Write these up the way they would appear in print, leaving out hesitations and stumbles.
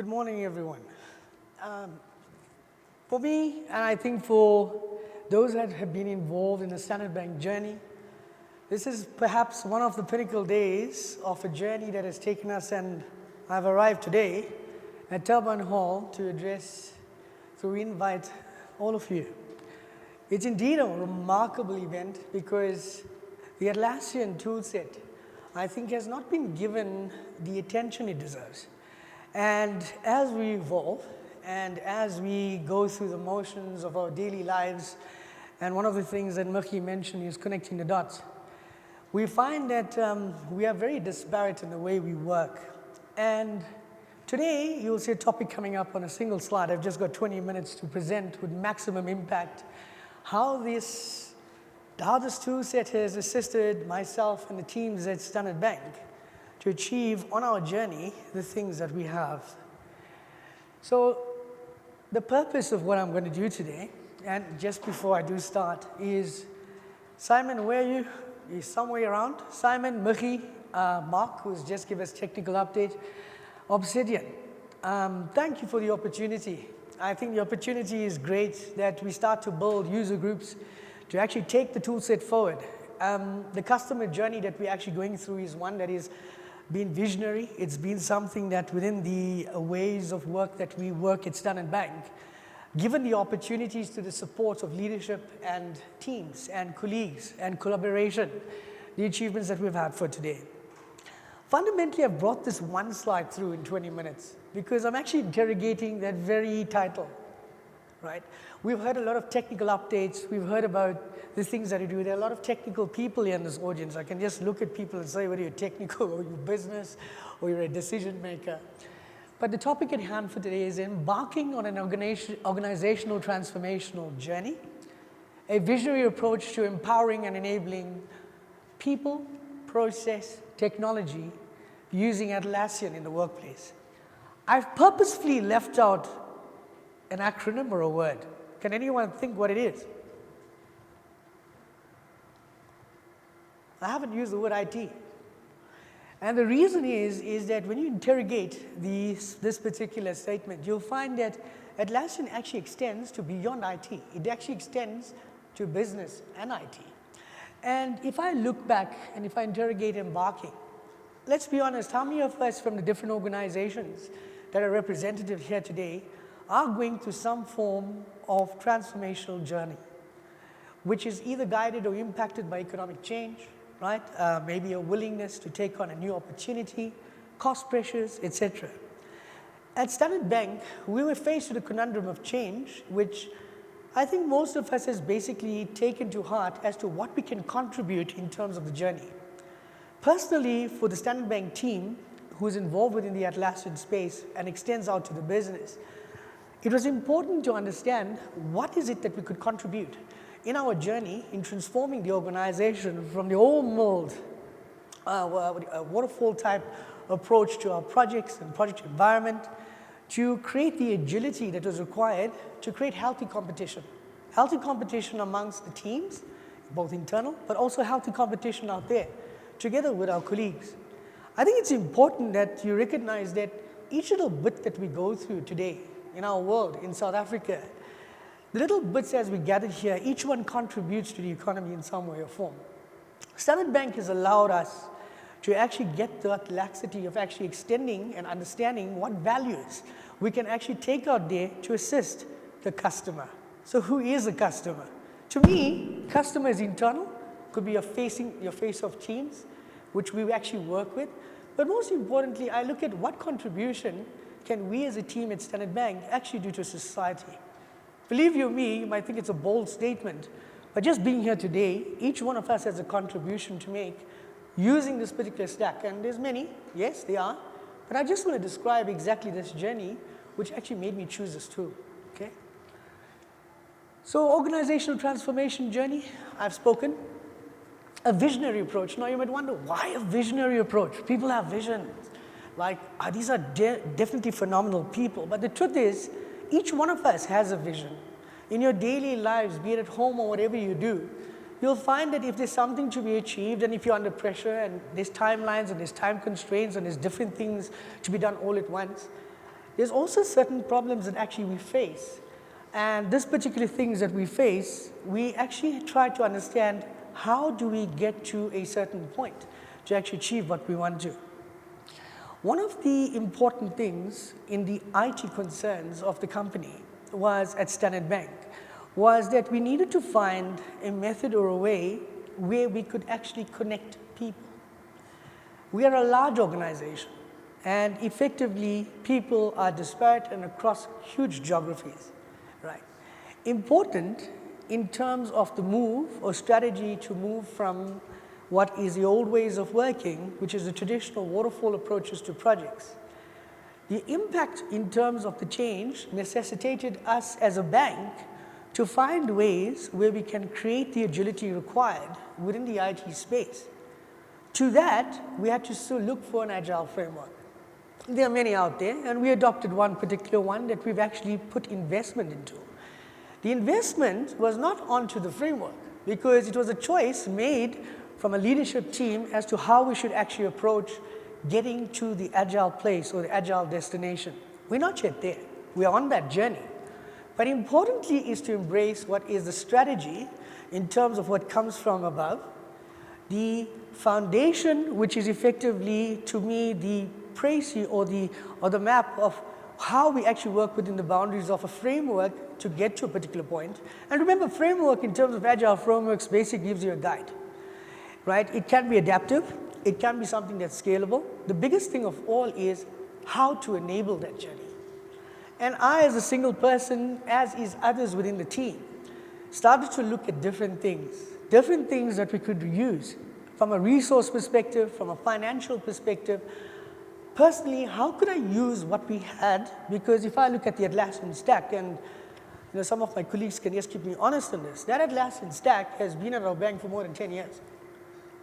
Good morning, everyone. For me, and I think for those that have been involved in the Standard Bank journey, this is perhaps one of the pinnacle days of a journey that has taken us, and I've arrived today at Turbine Hall to invite all of you. It's indeed a remarkable event because the Atlassian toolset, I think, has not been given the attention it deserves. And as we evolve and as we go through the motions of our daily lives, and one of the things that Murki mentioned is connecting the dots, we find that we are very disparate in the way we work. And today, you'll see a topic coming up on a single slide. I've just got 20 minutes to present with maximum impact how this tool set has assisted myself and the teams at Standard Bank to achieve on our journey the things that we have. So the purpose of what I'm going to do today, and just before I do start, is Simon, where are you? He's somewhere around. Simon, Murki, Mark, who's just given us technical update. Obsidian, thank you for the opportunity. I think the opportunity is great that we start to build user groups to actually take the tool set forward. The customer journey that we're actually going through is one that is been visionary. It's been something that within the ways of work that we work at Standard Bank, given the opportunities to the support of leadership and teams and colleagues and collaboration, the achievements that we've had for today. Fundamentally, I've brought this one slide through in 20 minutes because I'm actually interrogating that very title, right? We've heard a lot of technical updates. We've heard about the things that you do. There are a lot of technical people here in this audience. I can just look at people and say whether you're technical or you're business or you're a decision maker. But the topic at hand for today is embarking on an organizational transformational journey, a visionary approach to empowering and enabling people, process, technology using Atlassian in the workplace. I've purposefully left out an acronym or a word. Can anyone think what it is? I haven't used the word IT. And the reason is that when you interrogate this particular statement, you'll find that Atlassian actually extends to beyond IT. It actually extends to business and IT. And if I look back and if I interrogate embarking, let's be honest, how many of us from the different organizations that are representative here today are going through some form of transformational journey, which is either guided or impacted by economic change, right? Maybe a willingness to take on a new opportunity, cost pressures, etc. At Standard Bank, we were faced with a conundrum of change, which I think most of us has basically taken to heart as to what we can contribute in terms of the journey. Personally, for the Standard Bank team, who's involved within the Atlassian space and extends out to the business, it was important to understand what is it that we could contribute in our journey in transforming the organization from the old mold, waterfall type approach to our projects and project environment, to create the agility that was required to create healthy competition. Healthy competition amongst the teams, both internal, but also healthy competition out there, together with our colleagues. I think it's important that you recognize that each little bit that we go through today in our world, in South Africa, the little bits as we gathered here, each one contributes to the economy in some way or form. Standard Bank has allowed us to actually get that laxity of actually extending and understanding what values we can actually take out there to assist the customer. So who is the customer? To me, customer is internal, could be your face-off teams, which we actually work with. But most importantly, I look at what contribution can we as a team at Standard Bank actually do to society. Believe you me, you might think it's a bold statement, but just being here today, each one of us has a contribution to make using this particular stack. And there's many, yes, they are, but I just want to describe exactly this journey, which actually made me choose this tool, okay? So organizational transformation journey, I've spoken. A visionary approach. Now you might wonder, why a visionary approach? People have visions. Like, these are definitely phenomenal people. But the truth is, each one of us has a vision. In your daily lives, be it at home or whatever you do, you'll find that if there's something to be achieved and if you're under pressure and there's timelines and there's time constraints and there's different things to be done all at once, there's also certain problems that actually we face. And this particular things that we face, we actually try to understand how do we get to a certain point to actually achieve what we want to. One of the important things in the IT concerns of the company was at Standard Bank was that we needed to find a method or a way where we could actually connect people. We are a large organization, and effectively people are disparate and across huge geographies, right? Important in terms of the move or strategy to move from what is the old ways of working, which is the traditional waterfall approaches to projects. The impact in terms of the change necessitated us as a bank to find ways where we can create the agility required within the IT space. To that, we had to still look for an agile framework. There are many out there, and we adopted one particular one that we've actually put investment into. The investment was not onto the framework, because it was a choice made from a leadership team as to how we should actually approach getting to the agile place or the agile destination. We're not yet there. We are on that journey. But importantly is to embrace what is the strategy in terms of what comes from above, the foundation, which is effectively, to me, the précis or the map of how we actually work within the boundaries of a framework to get to a particular point. And remember, framework in terms of agile frameworks basically gives you a guide, right? It can be adaptive. It can be something that's scalable. The biggest thing of all is how to enable that journey. And I, as a single person, as is others within the team, started to look at different things that we could use from a resource perspective, from a financial perspective. Personally, how could I use what we had? Because if I look at the Atlassian stack, and some of my colleagues can just keep me honest on this, that Atlassian stack has been at our bank for more than 10 years.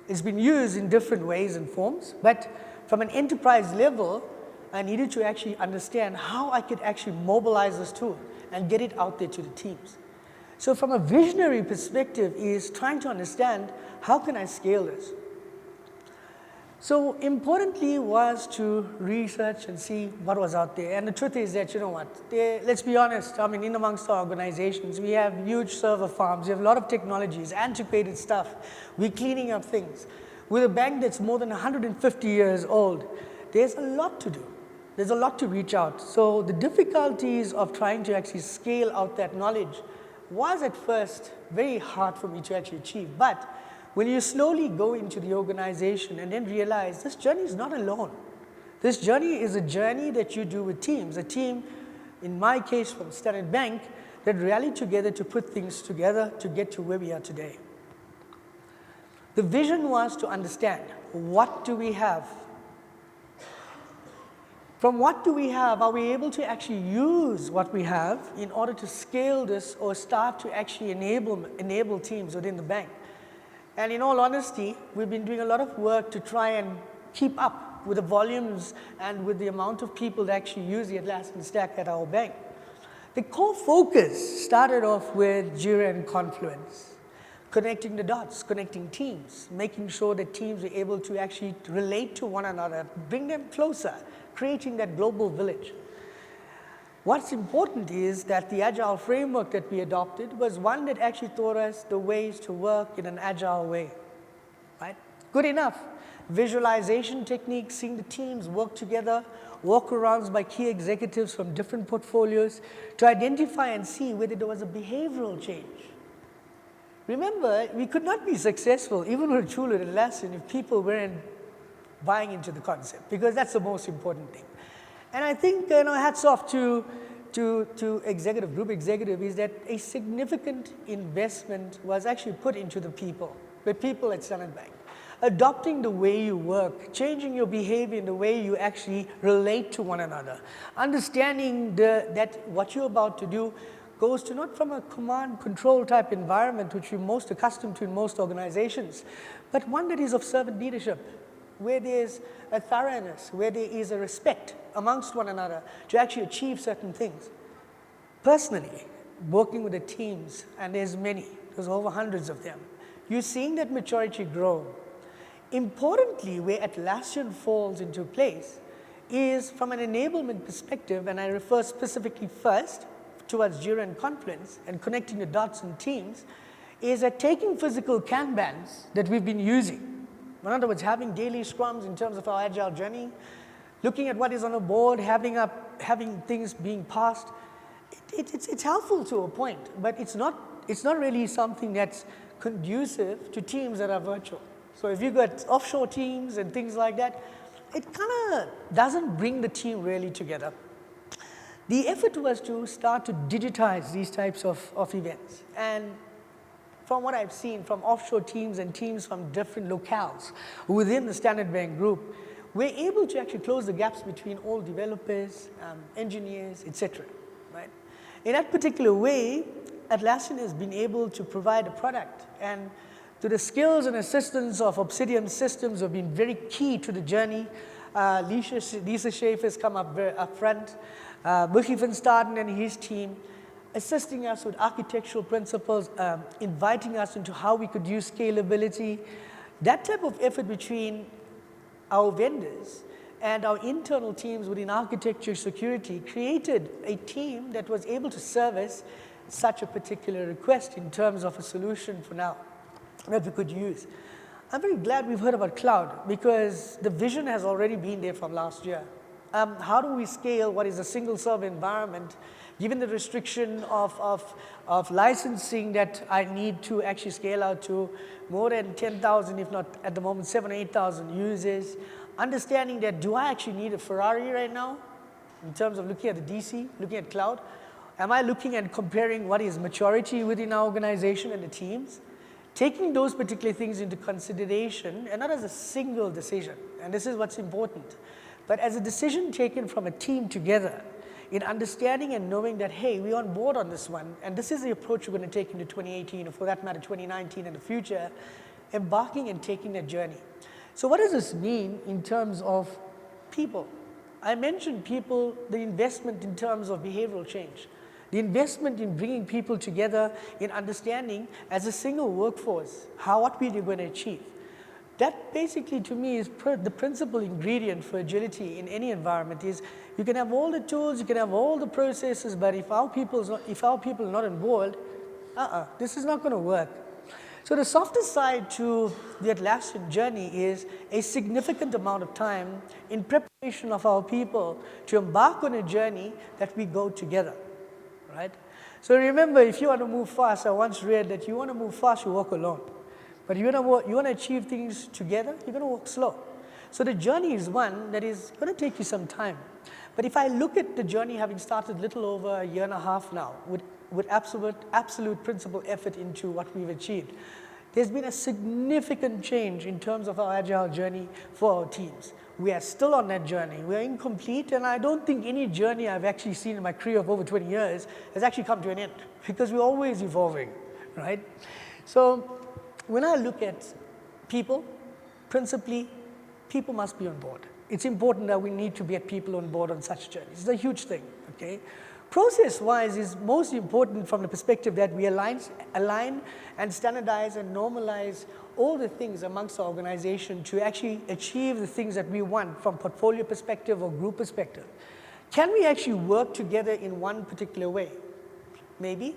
It's been used in different ways and forms, but from an enterprise level, I needed to actually understand how I could actually mobilize this tool and get it out there to the teams. So from a visionary perspective is trying to understand how can I scale this. So importantly was to research and see what was out there. And the truth is that, let's be honest, in amongst our organizations, we have huge server farms, we have a lot of technologies, antiquated stuff. We're cleaning up things. With a bank that's more than 150 years old, there's a lot to do. There's a lot to reach out. So the difficulties of trying to actually scale out that knowledge was at first very hard for me to actually achieve. But when you slowly go into the organization and then realize this journey is not alone. This journey is a journey that you do with teams. A team, in my case from Standard Bank, that rallied together to put things together to get to where we are today. The vision was to understand, what do we have? From what do we have, are we able to actually use what we have in order to scale this or start to actually enable teams within the bank? And in all honesty, we've been doing a lot of work to try and keep up with the volumes and with the amount of people that actually use the Atlassian stack at our bank. The core focus started off with Jira and Confluence, connecting the dots, connecting teams, making sure that teams are able to actually relate to one another, bring them closer, creating that global village. What's important is that the agile framework that we adopted was one that actually taught us the ways to work in an agile way, right? Good enough. Visualization techniques, seeing the teams work together, walk-arounds by key executives from different portfolios to identify and see whether there was a behavioral change. Remember, we could not be successful, even with a tool at Atlassian, if people weren't buying into the concept, because that's the most important thing. And I think, hats off to executive, group executive, is that a significant investment was actually put into the people at Standard Bank. Adopting the way you work, changing your behavior in the way you actually relate to one another, understanding that what you're about to do goes to not from a command control type environment, which you're most accustomed to in most organizations, but one that is of servant leadership, where there's a thoroughness, where there is a respect amongst one another to actually achieve certain things. Personally, working with the teams, and there's over hundreds of them, you're seeing that maturity grow. Importantly, where Atlassian falls into place is from an enablement perspective, and I refer specifically first towards Jira and Confluence and connecting the dots and teams, is that taking physical Kanbans that we've been using, in other words, having daily scrums in terms of our agile journey, looking at what is on a board, having things being passed, it's helpful to a point, but it's not really something that's conducive to teams that are virtual. So if you've got offshore teams and things like that, it kind of doesn't bring the team really together. The effort was to start to digitize these types of events. And from what I've seen from offshore teams and teams from different locales within the Standard Bank group, we're able to actually close the gaps between all developers, engineers, etc. Right? In that particular way, Atlassian has been able to provide a product, and to the skills and assistance of Obsidian systems have been very key to the journey. Lisa Schaefer has come up front, Michi van Staden and his team, assisting us with architectural principles, inviting us into how we could use scalability. That type of effort between our vendors and our internal teams within architecture security created a team that was able to service such a particular request in terms of a solution for now that we could use. I'm very glad we've heard about cloud, because the vision has already been there from last year. How do we scale what is a single server environment, given the restriction of licensing that I need to actually scale out to more than 10,000, if not at the moment 7,000 or 8,000 users, understanding that do I actually need a Ferrari right now in terms of looking at the DC, looking at cloud? Am I looking and comparing what is maturity within our organization and the teams? Taking those particular things into consideration, and not as a single decision, and this is what's important, but as a decision taken from a team together in understanding and knowing that, hey, we're on board on this one, and this is the approach we're going to take into 2018, or for that matter, 2019 and the future, embarking and taking that journey. So what does this mean in terms of people? I mentioned people, the investment in terms of behavioral change. The investment in bringing people together in understanding as a single workforce what we're going to achieve. That basically to me is the principal ingredient for agility in any environment. Is you can have all the tools, you can have all the processes, but if our people are not on board, this is not going to work. So the softer side to the Atlassian journey is a significant amount of time in preparation of our people to embark on a journey that we go together. Right? So remember, if you want to move fast, I once read that you want to move fast, you walk alone. But you want to achieve things together, you're going to walk slow. So the journey is one that is going to take you some time. But if I look at the journey having started a little over a year and a half now, with absolute principal effort into what we've achieved, there's been a significant change in terms of our agile journey for our teams. We are still on that journey. We are incomplete, and I don't think any journey I've actually seen in my career of over 20 years has actually come to an end, because we're always evolving, right? So when I look at people, principally, people must be on board. It's important that we need to get people on board on such journeys. It's a huge thing, okay? Process-wise is most important from the perspective that we align and standardize and normalize all the things amongst our organization to actually achieve the things that we want from portfolio perspective or group perspective. Can we actually work together in one particular way? Maybe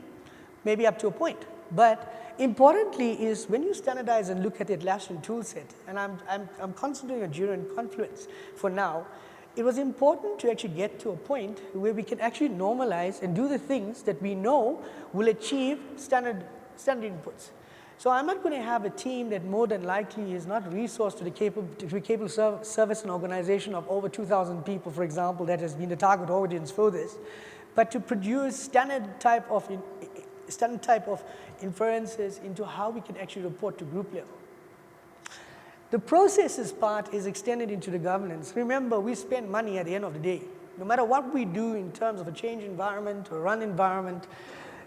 up to a point. But importantly is when you standardize and look at the Atlassian toolset, and I'm concentrating on Jira and Confluence for now, it was important to actually get to a point where we can actually normalize and do the things that we know will achieve standard inputs. So I'm not going to have a team that more than likely is not resourced to be capable to service an organization of over 2,000 people, for example, that has been the target audience for this, but to produce standard type of inferences into how we can actually report to group level. The processes part is extended into the governance. Remember, we spend money at the end of the day. No matter what we do in terms of a change environment or run environment,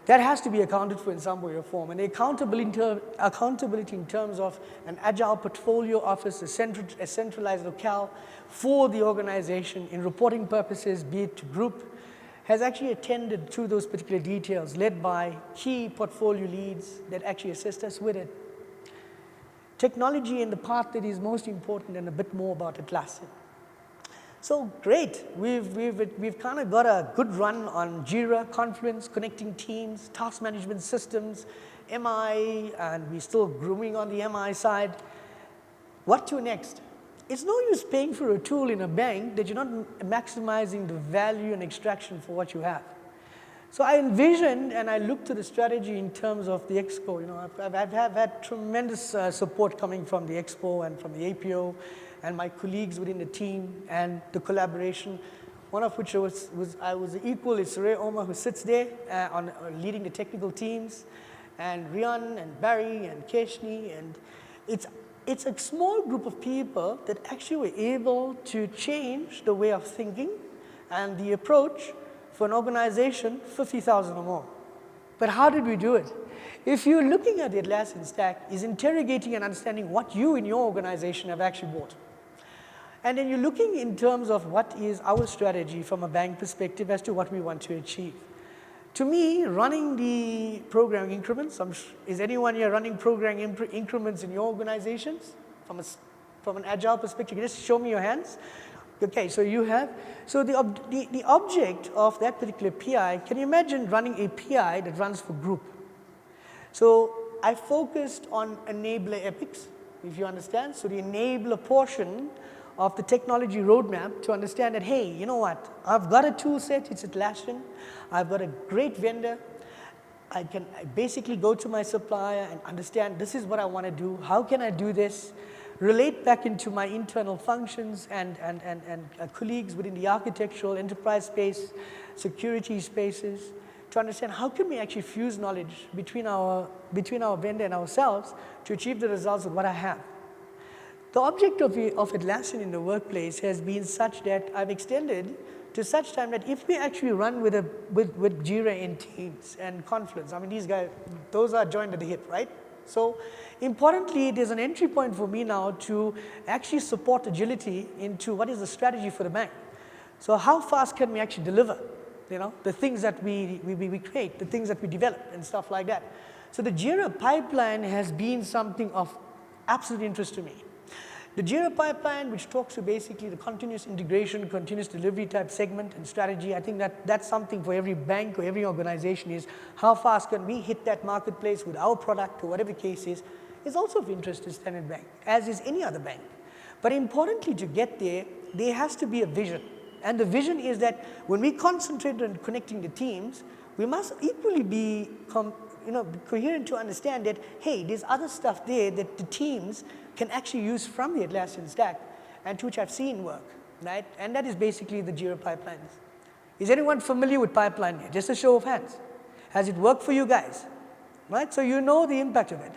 that has to be accounted for in some way or form. And the accountability in terms of an agile portfolio office, a centralized locale for the organization in reporting purposes, be it to group, has actually attended to those particular details, led by key portfolio leads that actually assist us with it. Technology and the part that is most important, and a bit more about Atlassian. So great, we've kind of got a good run on Jira, Confluence, connecting teams, task management systems, MI, and we're still grooming on the MI side. What to next? It's no use paying for a tool in a bank that you're not maximizing the value and extraction for what you have. So I envisioned and I looked to the strategy in terms of the Expo. You know, I've had tremendous support coming from the Expo and from the APO and my colleagues within the team and the collaboration. One of which I was equal is Ray Omar, who sits there on leading the technical teams, and Rian and Barry and Keshni, and it's a small group of people that actually were able to change the way of thinking and the approach for an organization 50,000 or more. But how did we do it? If you're looking at the Atlassian stack, is interrogating and understanding what you in your organization have actually bought. And then you're looking in terms of what is our strategy from a bank perspective as to what we want to achieve. To me, running the programming increments, is anyone here running programming increments in your organizations? From an agile perspective, just show me your hands. Okay, so you have, so the object of that particular PI, can you imagine running a PI that runs for group? So I focused on enabler epics, if you understand. So the enabler portion of the technology roadmap to understand that, hey, you know what, I've got a tool set, it's Atlassian, I've got a great vendor, I basically go to my supplier and understand this is what I want to do, how can I do this, relate back into my internal functions and colleagues within the architectural enterprise space, security spaces, to understand how can we actually fuse knowledge between our vendor and ourselves to achieve the results of what I have. The object of Atlassian in the workplace has been such that I've extended to such time that if we actually run with Jira in Teams and Confluence, I mean these guys, those are joined at the hip, right? So importantly, there's an entry point for me now to actually support agility into what is the strategy for the bank. So how fast can we actually deliver, you know, the things that we create, the things that we develop and stuff like that. So the Jira pipeline has been something of absolute interest to me. The Jira pipeline, which talks to basically the continuous integration, continuous delivery type segment and strategy, I think that's something for every bank or every organization is how fast can we hit that marketplace with our product or whatever the case is also of interest to Standard Bank, as is any other bank. But importantly to get there has to be a vision. And the vision is that when we concentrate on connecting the teams, we must equally be coherent to understand that, hey, there's other stuff there that the teams can actually use from the Atlassian stack and to which I've seen work, right? And that is basically the Jira pipelines. Is anyone familiar with pipeline here? Just a show of hands. Has it worked for you guys? Right? So you know the impact of it.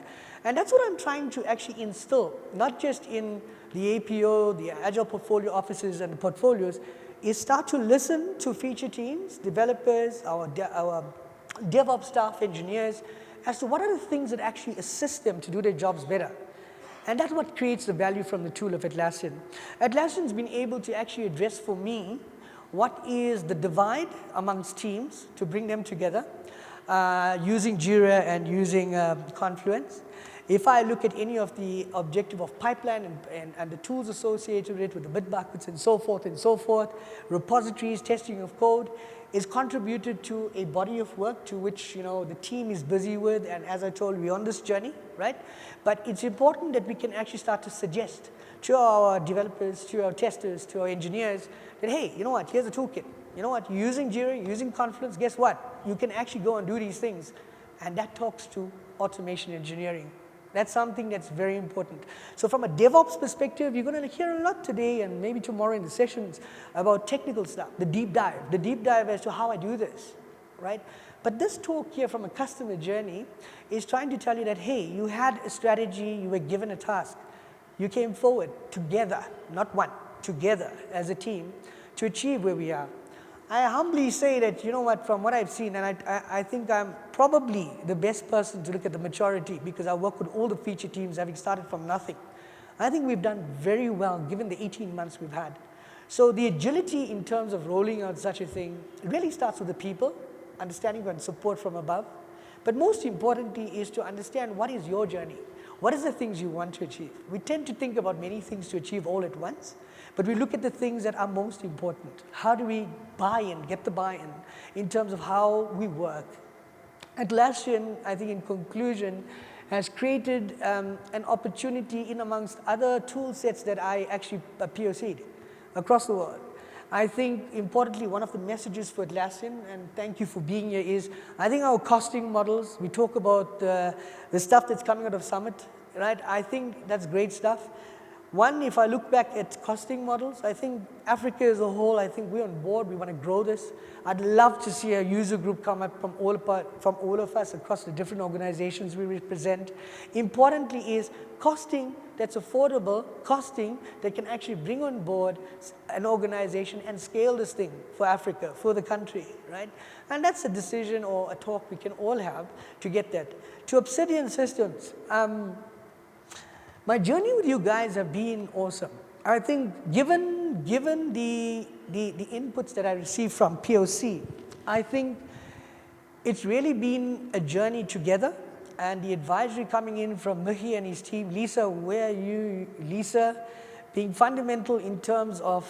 And that's what I'm trying to actually instill, not just in the APO, the Agile Portfolio offices and the portfolios, is start to listen to feature teams, developers, our DevOps staff, engineers, as to what are the things that actually assist them to do their jobs better. And that's what creates the value from the tool of Atlassian. Atlassian's been able to actually address for me what is the divide amongst teams to bring them together using Jira and using Confluence. If I look at any of the objective of pipeline and the tools associated with it, with the Bitbuckets and so forth, repositories, testing of code, is contributed to a body of work to which the team is busy with, and as I told you, we're on this journey, right? But it's important that we can actually start to suggest to our developers, to our testers, to our engineers that, hey, you know what, here's a toolkit. You know what, using Jira, using Confluence, guess what? You can actually go and do these things. And that talks to automation engineering. That's something that's very important. So from a DevOps perspective, you're going to hear a lot today and maybe tomorrow in the sessions about technical stuff, the deep dive as to how I do this, right? But this talk here from a customer journey is trying to tell you that, hey, you had a strategy, you were given a task. You came forward together, not one, together as a team to achieve where we are. I humbly say that, you know what, from what I've seen, and I think I'm probably the best person to look at the maturity because I work with all the feature teams having started from nothing. I think we've done very well given the 18 months we've had. So the agility in terms of rolling out such a thing really starts with the people, understanding and support from above. But most importantly is to understand what is your journey. What is the things you want to achieve? We tend to think about many things to achieve all at once, but we look at the things that are most important. How do we buy in, get the buy-in in terms of how we work? Atlassian, I think in conclusion, has created an opportunity in amongst other tool sets that I actually POC'd across the world. I think importantly, one of the messages for Atlassian, and thank you for being here, is I think our costing models, we talk about the stuff that's coming out of Summit, right? I think that's great stuff. One, if I look back at costing models, I think Africa as a whole, I think we're on board, we want to grow this. I'd love to see a user group come up from all of us across the different organizations we represent. Importantly is costing that's affordable, costing that can actually bring on board an organization and scale this thing for Africa, for the country, right? And that's a decision or a talk we can all have to get that. To Obsidian Systems, my journey with you guys have been awesome. I think given the inputs that I received from POC, I think it's really been a journey together, and the advisory coming in from Mihi and his team. Lisa, where are you? Lisa, being fundamental in terms of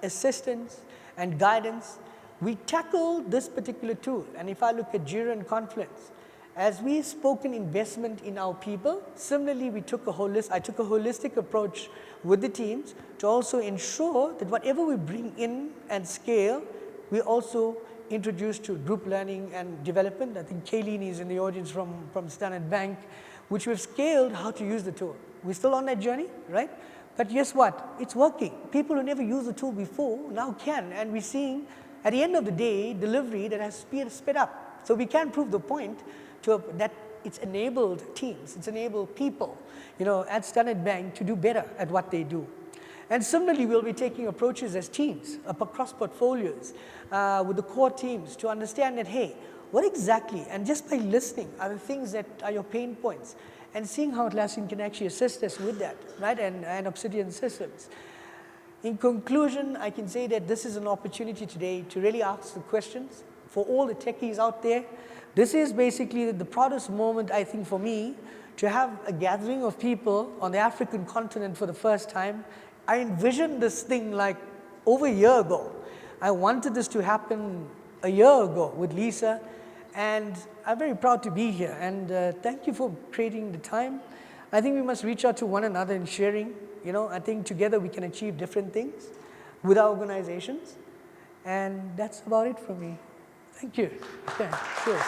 assistance and guidance. We tackled this particular tool, and if I look at Jira and Confluence, as we spoke in investment in our people, similarly I took a holistic approach with the teams to also ensure that whatever we bring in and scale, we also introduce to group learning and development. I think Kayleen is in the audience from Standard Bank, which we've scaled how to use the tool. We're still on that journey, right? But guess what? It's working. People who never used the tool before now can, and we're seeing at the end of the day, delivery that has sped up. So we can prove the point that it's enabled teams, it's enabled people, at Standard Bank to do better at what they do. And similarly, we'll be taking approaches as teams, across portfolios, with the core teams to understand that, hey, what exactly, and just by listening, are the things that are your pain points, and seeing how Atlassian can actually assist us with that, right, and Obsidian Systems. In conclusion, I can say that this is an opportunity today to really ask the questions for all the techies out there. This is basically the proudest moment, I think, for me, to have a gathering of people on the African continent for the first time. I envisioned this thing like over a year ago. I wanted this to happen a year ago with Lisa, and I'm very proud to be here. And thank you for creating the time. I think we must reach out to one another in sharing. I think together we can achieve different things with our organizations. And that's about it for me. Thank you. Okay, cheers.